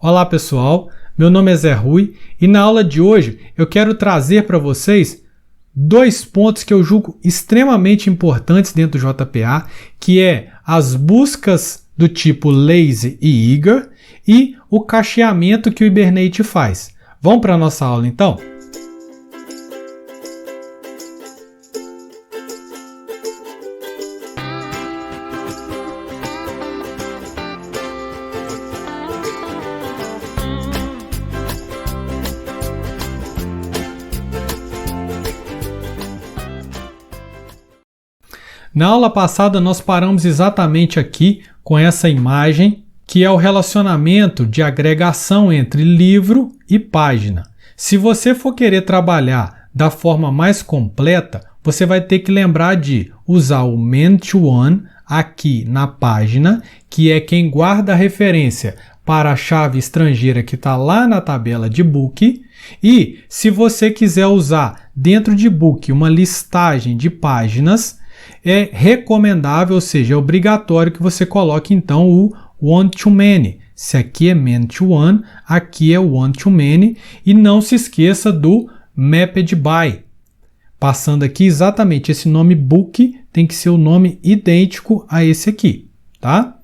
Olá pessoal, meu nome é Zé Rui e na aula de hoje eu quero trazer para vocês dois pontos que eu julgo extremamente importantes dentro do JPA, que é as buscas do tipo lazy e eager e o cacheamento que o Hibernate faz. Vamos para a nossa aula então? Na aula passada nós paramos exatamente aqui com essa imagem, que é o relacionamento de agregação entre livro e página. Se você for querer trabalhar da forma mais completa, você vai ter que lembrar de usar o man-to-one aqui na página, que é quem guarda a referência para a chave estrangeira que está lá na tabela de book. E se você quiser usar dentro de book uma listagem de páginas, é recomendável, ou seja, é obrigatório que você coloque então o one-to-many. Se aqui é man-to-one, aqui é one-to-many. E não se esqueça do mapped by. Passando aqui exatamente esse nome book tem que ser o nome idêntico a esse aqui, tá?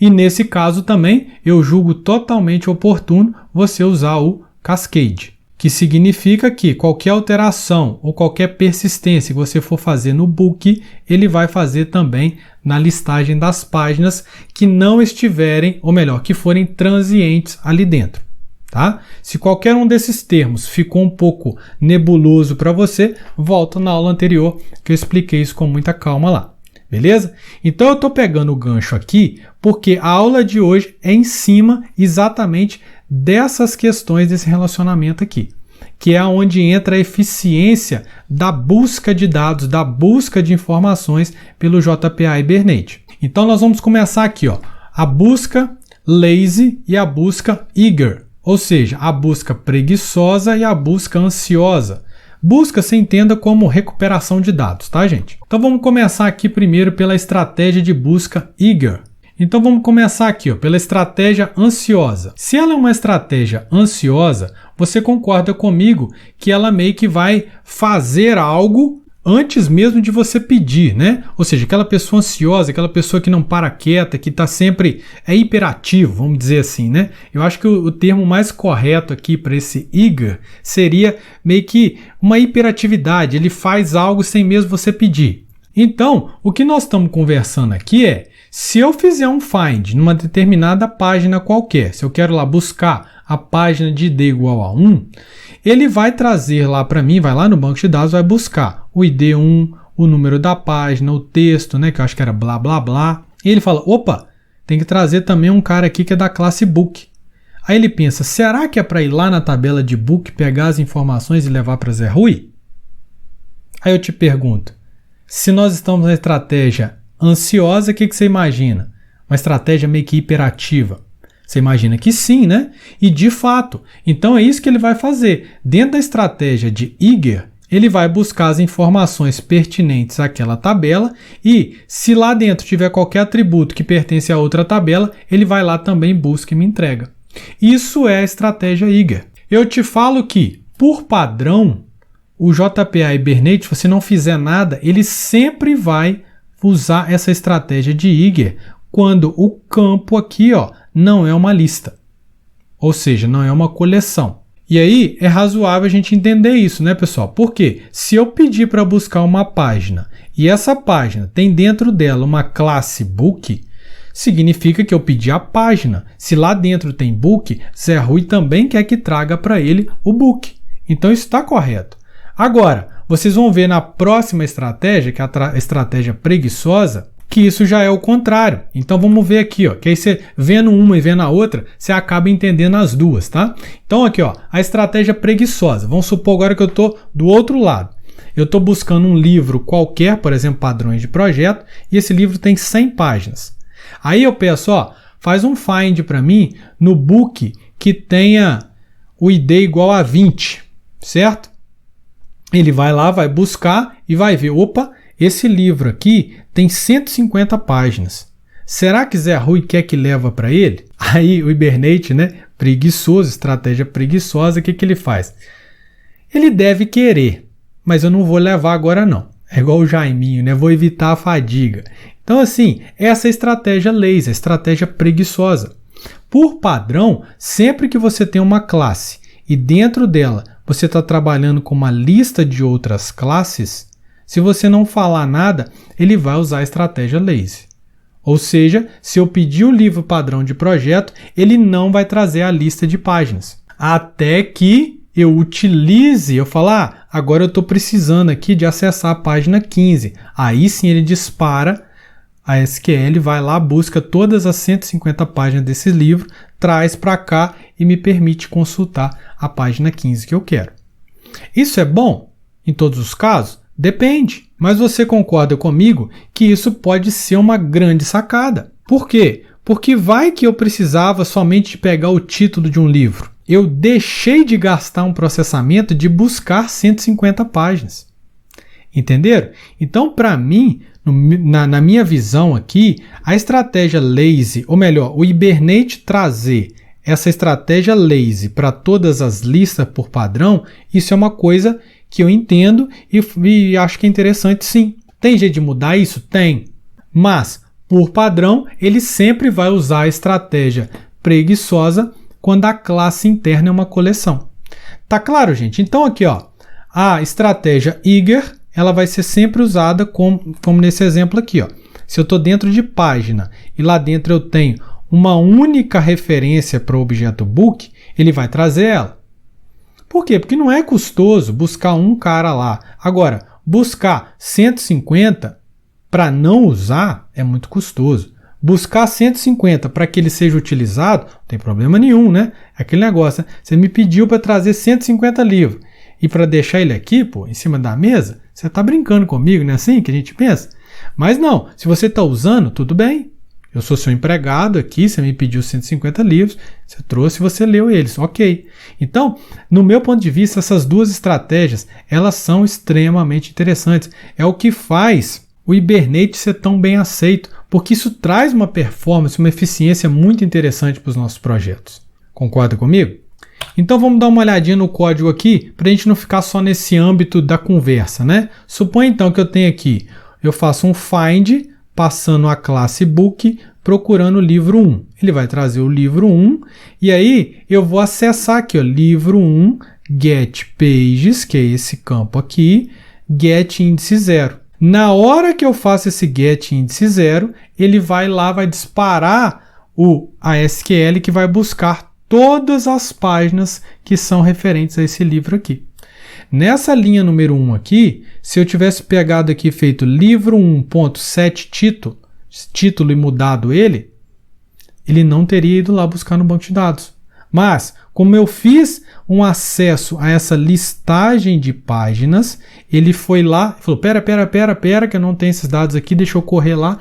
E nesse caso também eu julgo totalmente oportuno você usar o cascade, que significa que qualquer alteração ou qualquer persistência que você for fazer no book, ele vai fazer também na listagem das páginas que não estiverem, ou melhor, que forem transientes ali dentro. Tá? Se qualquer um desses termos ficou um pouco nebuloso para você, volta na aula anterior que eu expliquei isso com muita calma lá. Beleza? Então eu estou pegando o gancho aqui porque a aula de hoje é em cima exatamente dessas questões desse relacionamento aqui, que é onde entra a eficiência da busca de dados, da busca de informações pelo JPA Hibernate. Então nós vamos começar aqui, ó, a busca lazy e a busca eager, ou seja, a busca preguiçosa e a busca ansiosa. Busca se entenda como recuperação de dados, tá, gente? Então vamos começar aqui primeiro pela estratégia de busca eager. Então vamos começar aqui, ó, pela estratégia ansiosa. Se ela é uma estratégia ansiosa, você concorda comigo que ela meio que vai fazer algo antes mesmo de você pedir, né? Ou seja, aquela pessoa ansiosa, aquela pessoa que não para quieta, que está sempre hiperativo, vamos dizer assim, né? Eu acho que o termo mais correto aqui para esse eager seria meio que uma hiperatividade. Ele faz algo sem mesmo você pedir. Então, o que nós estamos conversando aqui é, se eu fizer um find numa determinada página qualquer, se eu quero lá buscar a página de id igual a 1, ele vai trazer lá para mim, vai lá no banco de dados, vai buscar o id 1, o número da página, o texto, né, que eu acho que era blá blá blá. E ele fala, opa, tem que trazer também um cara aqui que é da classe book. Aí ele pensa, será que é para ir lá na tabela de book, pegar as informações e levar para Zé Rui? Aí eu te pergunto, se nós estamos na estratégia ansiosa, o que você imagina? Uma estratégia meio que hiperativa. Você imagina que sim, né? E de fato, então é isso que ele vai fazer. Dentro da estratégia de eager, ele vai buscar as informações pertinentes àquela tabela e se lá dentro tiver qualquer atributo que pertence a outra tabela, ele vai lá também, busca e me entrega. Isso é a estratégia eager. Eu te falo que, por padrão, o JPA Hibernate, se você não fizer nada, ele sempre vai usar essa estratégia de eager quando o campo aqui, ó, não é uma lista, ou seja, não é uma coleção. E aí é razoável a gente entender isso, né, pessoal? Porque se eu pedir para buscar uma página e essa página tem dentro dela uma classe book, significa que eu pedi a página. Se lá dentro tem book, Zé Rui também quer que traga para ele o book. Então isso está correto. Agora, vocês vão ver na próxima estratégia, que é a estratégia preguiçosa, que isso já é o contrário. Então vamos ver aqui, ó, que aí você vendo uma e vendo a outra, você acaba entendendo as duas, tá? Então aqui, ó, a estratégia preguiçosa. Vamos supor agora que eu estou do outro lado. Eu estou buscando um livro qualquer, por exemplo, padrões de projeto, e esse livro tem 100 páginas. Aí eu peço, ó, faz um find para mim no book que tenha o id igual a 20, certo? Ele vai lá, vai buscar e vai ver, opa, esse livro aqui tem 150 páginas. Será que Zé Rui quer que leva para ele? Aí o Hibernate, né, preguiçoso, estratégia preguiçosa, o que ele faz? Ele deve querer, mas eu não vou levar agora não. É igual o Jaiminho, né? Vou evitar a fadiga. Então, assim, essa é a estratégia lazy, a estratégia preguiçosa. Por padrão, sempre que você tem uma classe e dentro dela você está trabalhando com uma lista de outras classes, se você não falar nada, ele vai usar a estratégia lazy. Ou seja, se eu pedir o livro padrão de projeto, ele não vai trazer a lista de páginas. Até que eu utilize, eu falar, agora eu estou precisando aqui de acessar a página 15. Aí sim ele dispara, a SQL vai lá, busca todas as 150 páginas desse livro, traz para cá e me permite consultar a página 15 que eu quero. Isso é bom em todos os casos? Depende, mas você concorda comigo que isso pode ser uma grande sacada. Por quê? Porque vai que eu precisava somente de pegar o título de um livro. Eu deixei de gastar um processamento de buscar 150 páginas. Entenderam? Então, para mim, na minha visão aqui, a estratégia lazy, ou melhor, o Hibernate trazer essa estratégia lazy para todas as listas por padrão, isso é uma coisa que eu entendo e acho que é interessante sim. Tem jeito de mudar isso? Tem. Mas, por padrão, ele sempre vai usar a estratégia preguiçosa quando a classe interna é uma coleção. Tá claro, gente? Então aqui, ó, a estratégia eager, ela vai ser sempre usada como nesse exemplo aqui, ó. Se eu estou dentro de página e lá dentro eu tenho uma única referência para o objeto book, ele vai trazer ela. Por quê? Porque não é custoso buscar um cara lá. Agora, buscar 150 para não usar é muito custoso. Buscar 150 para que ele seja utilizado, não tem problema nenhum, né? É aquele negócio, né? Você me pediu para trazer 150 livros e para deixar ele aqui, pô, em cima da mesa, você está brincando comigo, não é assim que a gente pensa? Mas não, se você está usando, tudo bem. Eu sou seu empregado aqui, você me pediu 150 livros, você trouxe e você leu eles, ok. Então, no meu ponto de vista, essas duas estratégias, elas são extremamente interessantes. É o que faz o Hibernate ser tão bem aceito, porque isso traz uma performance, uma eficiência muito interessante para os nossos projetos. Concorda comigo? Então vamos dar uma olhadinha no código aqui, para a gente não ficar só nesse âmbito da conversa, né? Suponha então que eu tenho aqui, eu faço um find, passando a classe book, procurando o livro 1. Ele vai trazer o livro 1, e aí eu vou acessar aqui, ó, livro 1, get pages, que é esse campo aqui, get índice 0. Na hora que eu faço esse get índice 0, ele vai lá, vai disparar a SQL que vai buscar todas as páginas que são referentes a esse livro aqui. Nessa linha número 1 aqui, se eu tivesse pegado aqui e feito livro 1.set título e mudado ele não teria ido lá buscar no banco de dados. Mas, como eu fiz um acesso a essa listagem de páginas, ele foi lá e falou, pera, que eu não tenho esses dados aqui, deixa eu correr lá,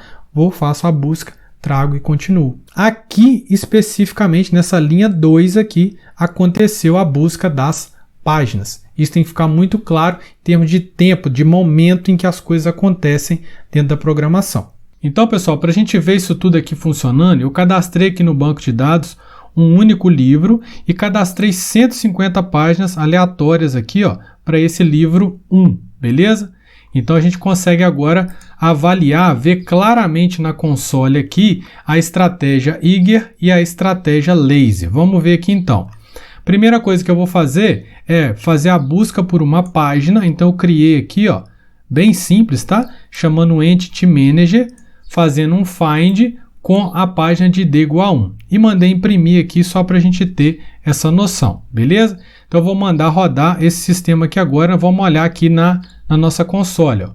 faço a busca, trago e continuo. Aqui, especificamente, nessa linha 2 aqui, aconteceu a busca das páginas. Isso tem que ficar muito claro em termos de tempo, de momento em que as coisas acontecem dentro da programação. Então, pessoal, para a gente ver isso tudo aqui funcionando, eu cadastrei aqui no banco de dados um único livro e cadastrei 150 páginas aleatórias aqui, ó, para esse livro 1, beleza? Então a gente consegue agora avaliar, ver claramente na console aqui a estratégia eager e a estratégia lazy. Vamos ver aqui então. Primeira coisa que eu vou fazer é fazer a busca por uma página. Então eu criei aqui, ó, bem simples, tá? Chamando o Entity Manager, fazendo um find com a página de id igual a 1. E mandei imprimir aqui só para a gente ter essa noção, beleza? Então eu vou mandar rodar esse sistema aqui agora. Vamos olhar aqui na nossa console, ó.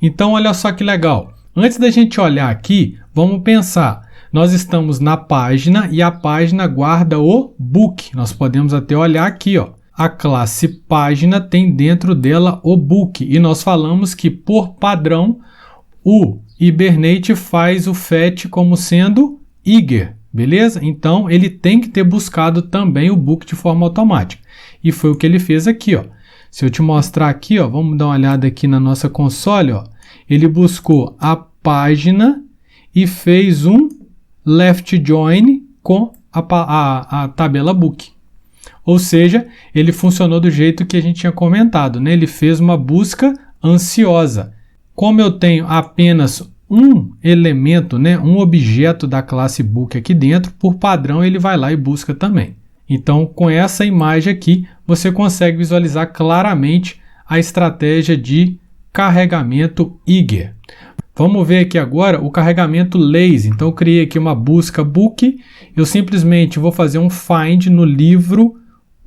Então olha só que legal. Antes da gente olhar aqui, vamos pensar. Nós estamos na página e a página guarda o book. Nós podemos até olhar aqui, ó. A classe página tem dentro dela o book. E nós falamos que, por padrão, o Hibernate faz o fetch como sendo eager, beleza? Então, ele tem que ter buscado também o book de forma automática. E foi o que ele fez aqui, ó. Se eu te mostrar aqui, ó, vamos dar uma olhada aqui na nossa console, ó. Ele buscou a página e fez um left join com a tabela book. Ou seja, ele funcionou do jeito que a gente tinha comentado, né? Ele fez uma busca ansiosa. Como eu tenho apenas um elemento, né, um objeto da classe book aqui dentro, por padrão ele vai lá e busca também. Então, com essa imagem aqui, você consegue visualizar claramente a estratégia de carregamento eager. Vamos ver aqui agora o carregamento lazy. Então, eu criei aqui uma busca book, eu simplesmente vou fazer um find no livro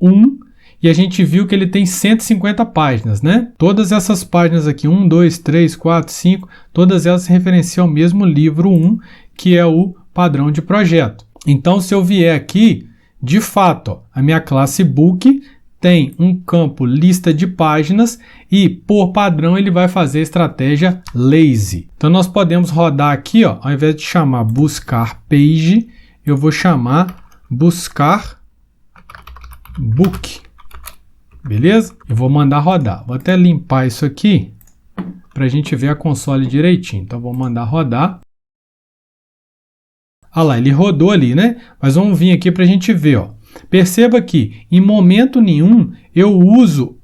1, e a gente viu que ele tem 150 páginas, né? Todas essas páginas aqui, 1, 2, 3, 4, 5, todas elas referenciam ao mesmo livro 1, que é o padrão de projeto. Então, se eu vier aqui, de fato, ó, a minha classe book tem um campo lista de páginas e, por padrão, ele vai fazer a estratégia lazy. Então, nós podemos rodar aqui, ó, ao invés de chamar buscar page, eu vou chamar buscar book. Beleza? Eu vou mandar rodar. Vou até limpar isso aqui para a gente ver a console direitinho. Então, vou mandar rodar. Ah lá, ele rodou ali, né? Mas vamos vir aqui para a gente ver, ó. Perceba que, em momento nenhum, eu uso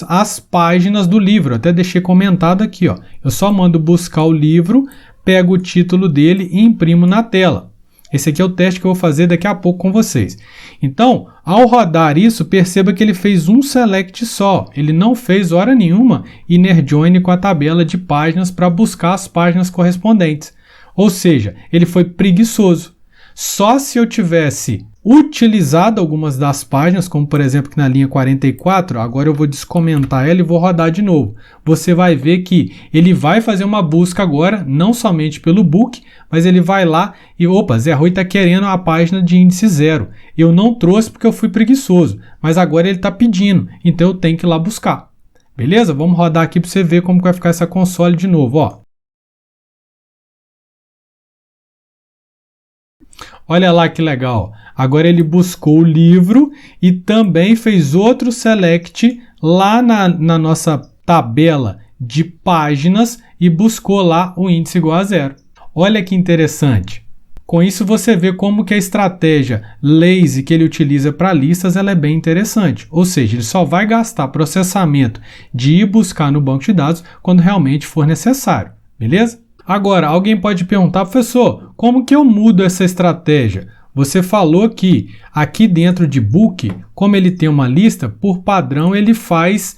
as páginas do livro. Eu até deixei comentado aqui, ó. Eu só mando buscar o livro, pego o título dele e imprimo na tela. Esse aqui é o teste que eu vou fazer daqui a pouco com vocês. Então, ao rodar isso, perceba que ele fez um select só. Ele não fez hora nenhuma inner join com a tabela de páginas para buscar as páginas correspondentes. Ou seja, ele foi preguiçoso. Só se eu tivesse utilizado algumas das páginas, como por exemplo aqui na linha 44, agora eu vou descomentar ela e vou rodar de novo. Você vai ver que ele vai fazer uma busca agora, não somente pelo book, mas ele vai lá e, opa, Zé Rui está querendo a página de índice 0. Eu não trouxe porque eu fui preguiçoso, mas agora ele está pedindo, então eu tenho que ir lá buscar. Beleza? Vamos rodar aqui para você ver como vai ficar essa console de novo, ó. Olha lá que legal. Agora ele buscou o livro e também fez outro select lá na nossa tabela de páginas e buscou lá o índice igual a 0. Olha que interessante. Com isso você vê como que a estratégia lazy que ele utiliza para listas ela é bem interessante. Ou seja, ele só vai gastar processamento de ir buscar no banco de dados quando realmente for necessário. Beleza? Agora, alguém pode perguntar, professor, como que eu mudo essa estratégia? Você falou que aqui dentro de book, como ele tem uma lista, por padrão ele faz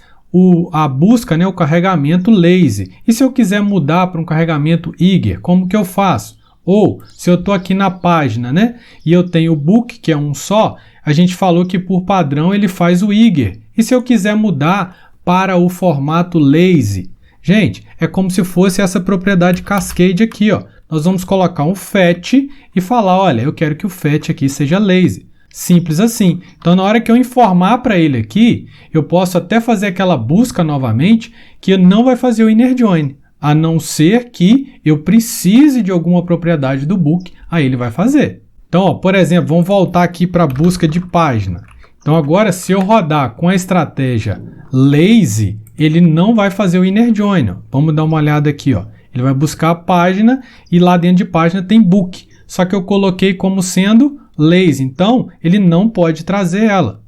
a busca, né, o carregamento lazy. E se eu quiser mudar para um carregamento eager, como que eu faço? Ou, se eu estou aqui na página, né, e eu tenho o book, que é um só, a gente falou que por padrão ele faz o eager. E se eu quiser mudar para o formato lazy? Gente, é como se fosse essa propriedade cascade aqui, ó. Nós vamos colocar um fetch e falar, olha, eu quero que o fetch aqui seja lazy. Simples assim. Então, na hora que eu informar para ele aqui, eu posso até fazer aquela busca novamente, que não vai fazer o inner join, a não ser que eu precise de alguma propriedade do book, aí ele vai fazer. Então, ó, por exemplo, vamos voltar aqui para a busca de página. Então, agora, se eu rodar com a estratégia lazy, ele não vai fazer o inner join. Ó. Vamos dar uma olhada aqui. Ó. Ele vai buscar a página e lá dentro de página tem book. Só que eu coloquei como sendo lazy, então ele não pode trazer ela.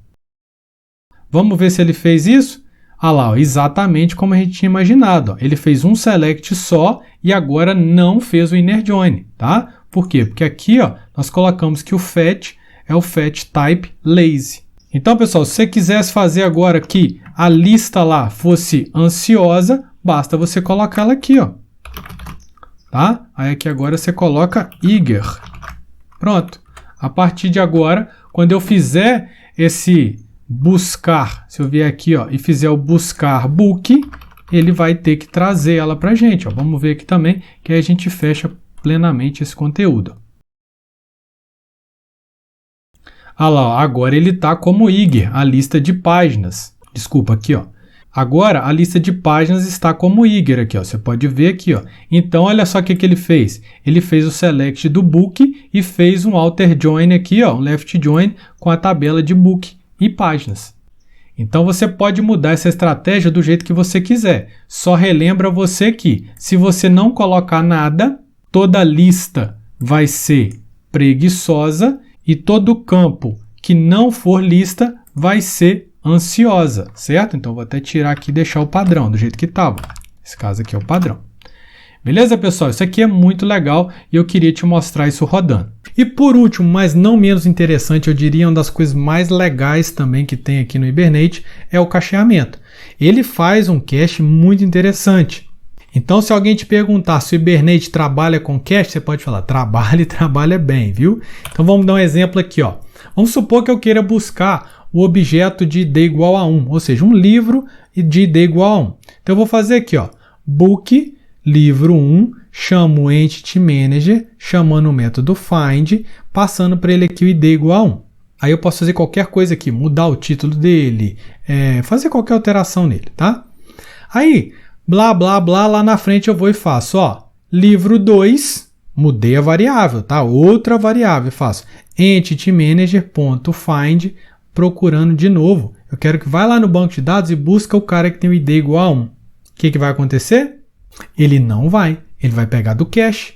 Vamos ver se ele fez isso? Ah lá, ó, exatamente como a gente tinha imaginado. Ó. Ele fez um select só e agora não fez o inner join. Tá? Por quê? Porque aqui ó, nós colocamos que o fetch é o fetch type lazy. Então, pessoal, se você quisesse fazer agora que a lista lá fosse ansiosa, basta você colocar ela aqui, ó. Tá? Aí aqui agora você coloca eager. Pronto. A partir de agora, quando eu fizer esse buscar, se eu vier aqui, ó, e fizer o buscar book, ele vai ter que trazer ela pra gente, ó. Vamos ver aqui também, que aí a gente fecha plenamente esse conteúdo. Ah lá, ó, agora ele está como eager, a lista de páginas. Desculpa, aqui, ó. Agora a lista de páginas está como eager aqui, ó. Você pode ver aqui, ó. Então, olha só o que ele fez. Ele fez o select do book e fez um outer join aqui, ó, um left join com a tabela de book e páginas. Então, você pode mudar essa estratégia do jeito que você quiser. Só relembra você que, se você não colocar nada, toda lista vai ser preguiçosa e todo campo que não for lista vai ser ansiosa, certo? Então, vou até tirar aqui e deixar o padrão do jeito que estava. Esse caso aqui é o padrão. Beleza, pessoal? Isso aqui é muito legal e eu queria te mostrar isso rodando. E por último, mas não menos interessante, eu diria uma das coisas mais legais também que tem aqui no Hibernate é o cacheamento. Ele faz um cache muito interessante. Então, se alguém te perguntar se o Hibernate trabalha com cache, você pode falar, trabalha e trabalha bem, viu? Então, vamos dar um exemplo aqui, ó. Vamos supor que eu queira buscar o objeto de id igual a 1, ou seja, um livro de id igual a 1. Então, eu vou fazer aqui, ó, book livro 1, chamo o Entity Manager, chamando o método find, passando para ele aqui o id igual a 1. Aí eu posso fazer qualquer coisa aqui, mudar o título dele, fazer qualquer alteração nele, tá? Aí, blá, blá, blá, lá na frente eu vou e faço, ó, livro 2, mudei a variável, tá? Outra variável, faço Entity Manager.find, procurando de novo. Eu quero que vá lá no banco de dados e busca o cara que tem o id igual a 1. O que vai acontecer? Ele não vai. Ele vai pegar do cache.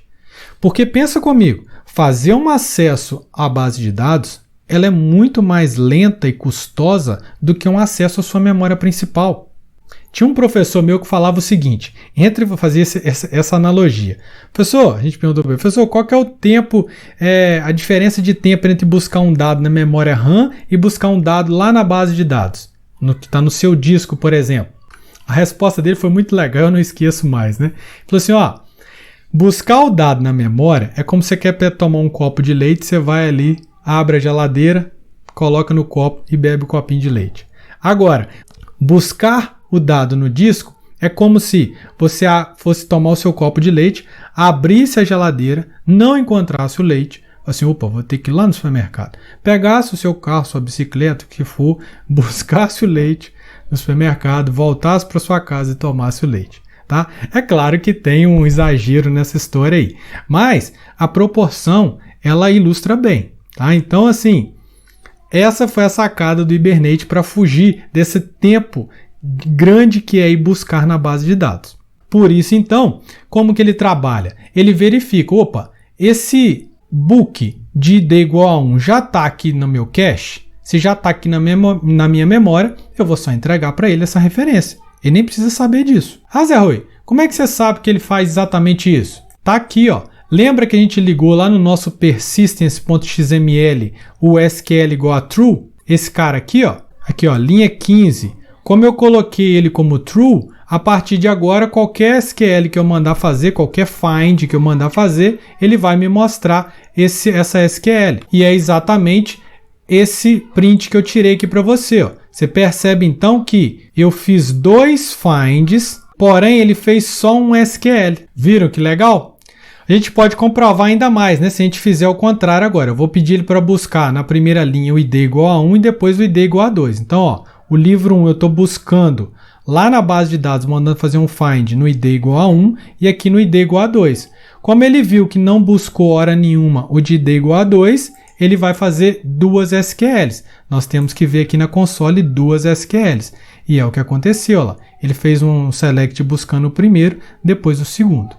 Porque pensa comigo, fazer um acesso à base de dados, ela é muito mais lenta e custosa do que um acesso à sua memória principal. Tinha um professor meu que falava o seguinte, vou fazer essa analogia. Professor, a gente perguntou para ele, professor, qual que é o tempo, a diferença de tempo entre buscar um dado na memória RAM e buscar um dado lá na base de dados, que está no seu disco, por exemplo? A resposta dele foi muito legal, eu não esqueço mais, né? Ele falou assim, ó, buscar o dado na memória é como você quer tomar um copo de leite, você vai ali, abre a geladeira, coloca no copo e bebe o copinho de leite. Agora, buscar o dado no disco é como se você fosse tomar o seu copo de leite, abrisse a geladeira, não encontrasse o leite, assim, opa, vou ter que ir lá no supermercado, pegasse o seu carro, sua bicicleta, o que for, buscasse o leite no supermercado, voltasse para sua casa e tomasse o leite, tá? É claro que tem um exagero nessa história aí, mas a proporção, ela ilustra bem, tá? Então, assim, essa foi a sacada do Hibernate para fugir desse tempo grande que é ir buscar na base de dados. Por isso, então, como que ele trabalha? Ele verifica, opa, esse book de id igual a 1 já está aqui no meu cache? Se já está aqui na minha memória, eu vou só entregar para ele essa referência. Ele nem precisa saber disso. Ah, Zé Rui, como é que você sabe que ele faz exatamente isso? Está aqui, ó. Lembra que a gente ligou lá no nosso persistence.xml o SQL igual a true? Esse cara aqui, ó, linha 15. Como eu coloquei ele como true, a partir de agora, qualquer SQL que eu mandar fazer, qualquer find que eu mandar fazer, ele vai me mostrar essa SQL. E é exatamente esse print que eu tirei aqui para você. Ó. Você percebe então que eu fiz 2 finds, porém ele fez só um SQL. Viram que legal? A gente pode comprovar ainda mais, né? Se a gente fizer o contrário agora. Eu vou pedir ele para buscar na primeira linha o id igual a 1 e depois o id igual a 2. Então, ó, o livro 1 eu estou buscando lá na base de dados, mandando fazer um find no id igual a 1 e aqui no id igual a 2. Como ele viu que não buscou hora nenhuma o de id igual a 2, ele vai fazer 2 SQLs. Nós temos que ver aqui na console 2 SQLs. E é o que aconteceu lá. Ele fez um select buscando o primeiro, depois o segundo.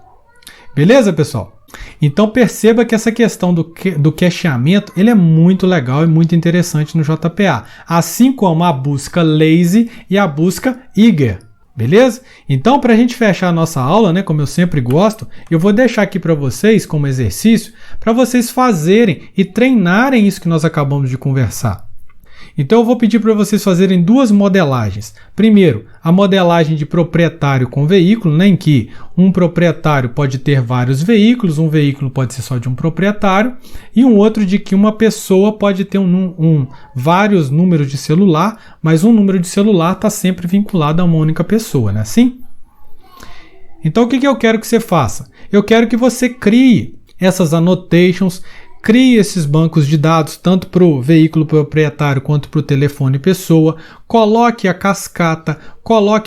Beleza, pessoal? Então perceba que essa questão do cacheamento ele é muito legal e muito interessante no JPA. Assim como a busca lazy e a busca eager. Beleza? Então, para a gente fechar a nossa aula, né, como eu sempre gosto, eu vou deixar aqui para vocês como exercício, para vocês fazerem e treinarem isso que nós acabamos de conversar. Então, eu vou pedir para vocês fazerem 2 modelagens. Primeiro, a modelagem de proprietário com veículo, né, em que um proprietário pode ter vários veículos, um veículo pode ser só de um proprietário, e um outro de que uma pessoa pode ter vários números de celular, mas um número de celular está sempre vinculado a uma única pessoa, não é assim? Então, o que eu quero que você faça? Eu quero que você crie essas annotations, crie esses bancos de dados tanto para o veículo proprietário quanto para o telefone pessoa, coloque a cascata,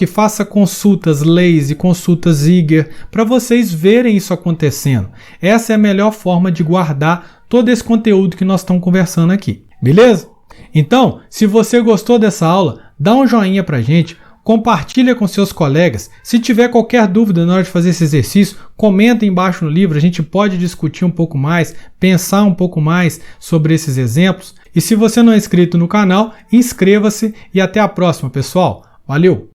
faça consultas lazy, consultas eager, para vocês verem isso acontecendo. Essa é a melhor forma de guardar todo esse conteúdo que nós estamos conversando aqui, beleza? Então, se você gostou dessa aula, dá um joinha para a gente, compartilha com seus colegas. Se tiver qualquer dúvida na hora de fazer esse exercício, comenta embaixo no livro, a gente pode discutir um pouco mais, pensar um pouco mais sobre esses exemplos. E se você não é inscrito no canal, inscreva-se e até a próxima, pessoal. Valeu!